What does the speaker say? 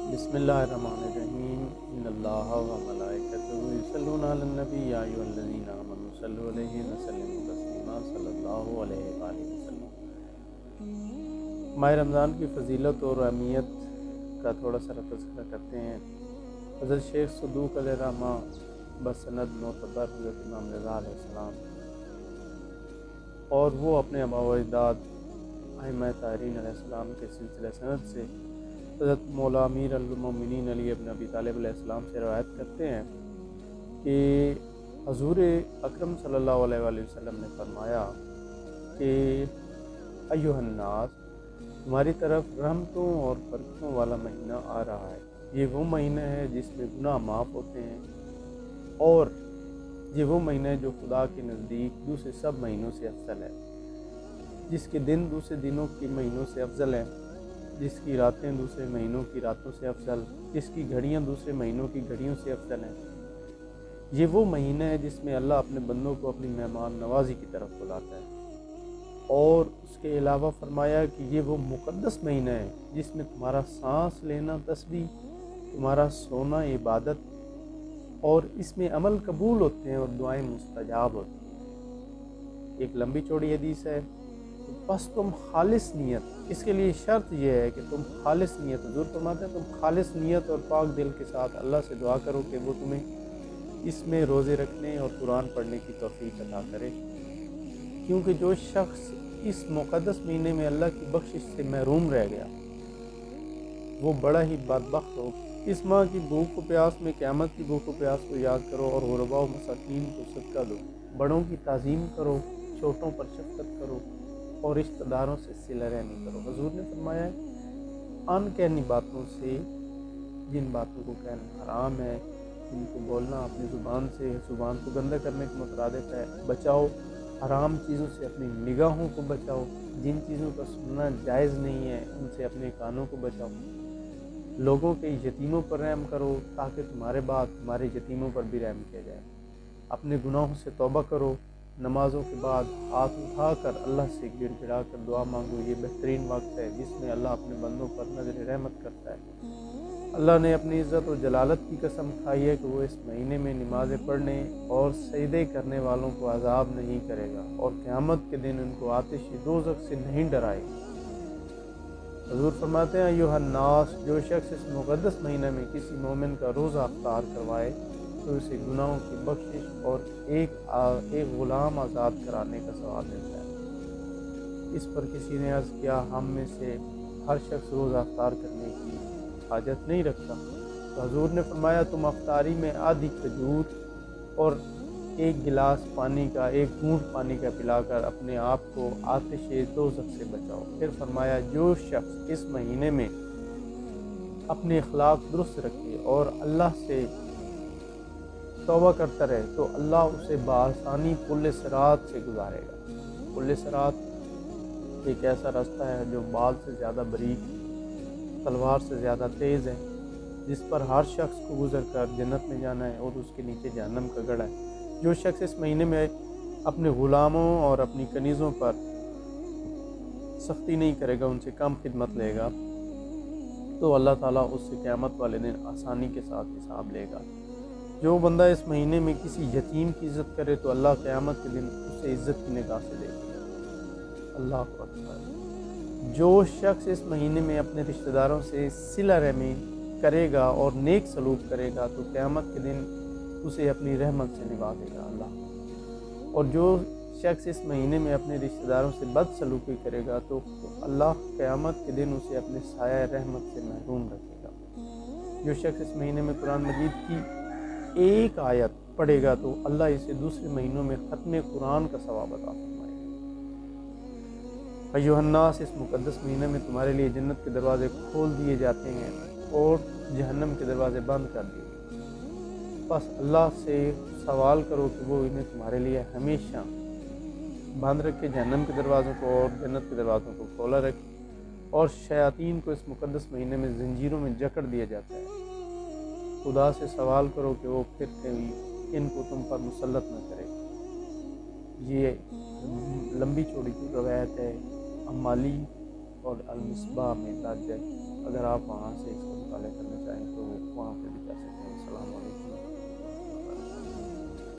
بسم اللہ الرحمن الرحیم ان اللہ و ملائکتہ یصلون علی النبی یا ایھا الذین آمنوا صلوا علیہ وسلموا تسلیما صلی اللہ علیہ وآلہ وسلم۔ ماہ رمضان کی فضیلت اور اہمیت کا تھوڑا سا تذکرہ کرتے ہیں۔ حضرت شیخ صدوق علیہ الرحمہ بسند معتبر حضرت امام رضا علیہ السلام اور وہ اپنے آباء و اجداد ائمہ طاہرین علیہ السلام کے سلسلہ سند سے حضرت مولا امیر المومنین علی ابن ابی طالب علیہ السلام سے روایت کرتے ہیں کہ حضور اکرم صلی اللہ علیہ وآلہ وسلم نے فرمایا کہ ایھا الناس، تمہاری طرف رحمتوں اور برکتوں والا مہینہ آ رہا ہے۔ یہ وہ مہینہ ہے جس میں گناہ معاف ہوتے ہیں، اور یہ وہ مہینہ ہے جو خدا کے نزدیک دوسرے سب مہینوں سے افضل ہے، جس کے دن دوسرے دنوں کے مہینوں سے افضل ہیں، جس کی راتیں دوسرے مہینوں کی راتوں سے افضل، جس کی گھڑیاں دوسرے مہینوں کی گھڑیوں سے افضل ہیں۔ یہ وہ مہینہ ہے جس میں اللہ اپنے بندوں کو اپنی مہمان نوازی کی طرف بلاتا ہے، اور اس کے علاوہ فرمایا کہ یہ وہ مقدس مہینہ ہے جس میں تمہارا سانس لینا تسبیح، تمہارا سونا عبادت، اور اس میں عمل قبول ہوتے ہیں اور دعائیں مستجاب ہوتی ہیں۔ ایک لمبی چوڑی حدیث ہے، بس تم خالص نیت، اس کے لیے شرط یہ ہے کہ تم خالص نیت، حضور فرماتے ہیں تم خالص نیت اور پاک دل کے ساتھ اللہ سے دعا کرو کہ وہ تمہیں اس میں روزے رکھنے اور قرآن پڑھنے کی توفیق عطا کرے، کیونکہ جو شخص اس مقدس مہینے میں اللہ کی بخشش سے محروم رہ گیا وہ بڑا ہی بدبخت ہو۔ اس ماہ کی بھوک و پیاس میں قیامت کی بھوک و پیاس کو یاد کرو اور غرباء و مساکین کو صدقہ دو، بڑوں کی تعظیم کرو، چھوٹوں پر شفقت کرو، اور رشتہ داروں سے صلہ رحمی کرو۔ حضور نے فرمایا ہے ان کہنی باتوں سے، جن باتوں کو کہنا حرام ہے، جن کو بولنا اپنی زبان سے زبان کو گندہ کرنے کے مترادف ہے، بچاؤ۔ حرام چیزوں سے اپنی نگاہوں کو بچاؤ، جن چیزوں کا سننا جائز نہیں ہے ان سے اپنے کانوں کو بچاؤ۔ لوگوں کے یتیموں پر رحم کرو تاکہ تمہارے بعد تمہارے یتیموں پر بھی رحم کیا جائے۔ اپنے گناہوں سے توبہ کرو، نمازوں کے بعد ہاتھ اٹھا کر اللہ سے گڑ گڑا کر دعا مانگو۔ یہ بہترین وقت ہے جس میں اللہ اپنے بندوں پر نظر رحمت کرتا ہے۔ اللہ نے اپنی عزت و جلالت کی قسم کھائی ہے کہ وہ اس مہینے میں نمازیں پڑھنے اور سجدے کرنے والوں کو عذاب نہیں کرے گا، اور قیامت کے دن ان کو آتش دوزخ سے نہیں ڈرائے گا۔ حضور فرماتے ہیں ایھا الناس، جو شخص اس مقدس مہینہ میں کسی مومن کا روزہ افطار کروائے تو اسے گناہوں کی بخشش اور ایک غلام آزاد کرانے کا ثواب ملتا ہے۔ اس پر کسی نے عرض کیا ہم میں سے ہر شخص روزہ افطار کرنے کی حاجت نہیں رکھتا؟ تو حضور نے فرمایا تم افطاری میں آدھی کھجور اور ایک گلاس پانی کا، ایک گھونٹ پانی کا پلا کر اپنے آپ کو آتش دوزخ سے بچاؤ۔ پھر فرمایا جو شخص اس مہینے میں اپنے اخلاق درست رکھے اور اللہ سے توبہ کرتا رہے تو اللہ اسے بآسانی پل صراط سے گزارے گا۔ پل صراط ایک ایسا راستہ ہے جو بال سے زیادہ باریک، تلوار سے زیادہ تیز ہے، جس پر ہر شخص کو گزر کر جنت میں جانا ہے اور اس کے نیچے جہنم کا گڑھا ہے۔ جو شخص اس مہینے میں اپنے غلاموں اور اپنی کنیزوں پر سختی نہیں کرے گا، ان سے کم خدمت لے گا، تو اللہ تعالیٰ اس سے قیامت والے دن آسانی کے ساتھ حساب لے گا۔ جو بندہ اس مہینے میں کسی یتیم کی عزت کرے تو اللہ قیامت کے دن اسے عزت کی نگاہ سے دیکھے گا۔ اللہ اکبر۔ جو شخص اس مہینے میں اپنے رشتہ داروں سے صلہ رحمی کرے گا اور نیک سلوک کرے گا تو قیامت کے دن اسے اپنی رحمت سے نوازے گا اللہ۔ اور جو شخص اس مہینے میں اپنے رشتہ داروں سے بد سلوکی کرے گا تو اللہ قیامت کے دن اسے اپنے سایہ رحمت سے محروم رکھے گا۔ جو شخص اس مہینے میں قرآن مجید کی ایک آیت پڑھے گا تو اللہ اسے دوسرے مہینوں میں ختم قرآن کا ثواب عطا فرمائے گا۔ ایھا الناس، اس مقدس مہینے میں تمہارے لیے جنت کے دروازے کھول دیے جاتے ہیں اور جہنم کے دروازے بند کر دیے جاتے ہیں۔ بس اللہ سے سوال کرو کہ وہ انہیں تمہارے لیے ہمیشہ بند رکھے، جہنم کے دروازوں کو اور جنت کے دروازوں کو کھولا رکھے، اور شیاطین کو اس مقدس مہینے میں زنجیروں میں جکڑ دیا جاتا ہے۔ خدا سے سوال کرو کہ وہ پھر کبھی ان کو تم پر مسلط نہ کرے۔ یہ لمبی چوڑی کی روایت ہے، امالی اور المصباح میں درج ہے، اگر آپ وہاں سے اس کو مطالعہ کریں۔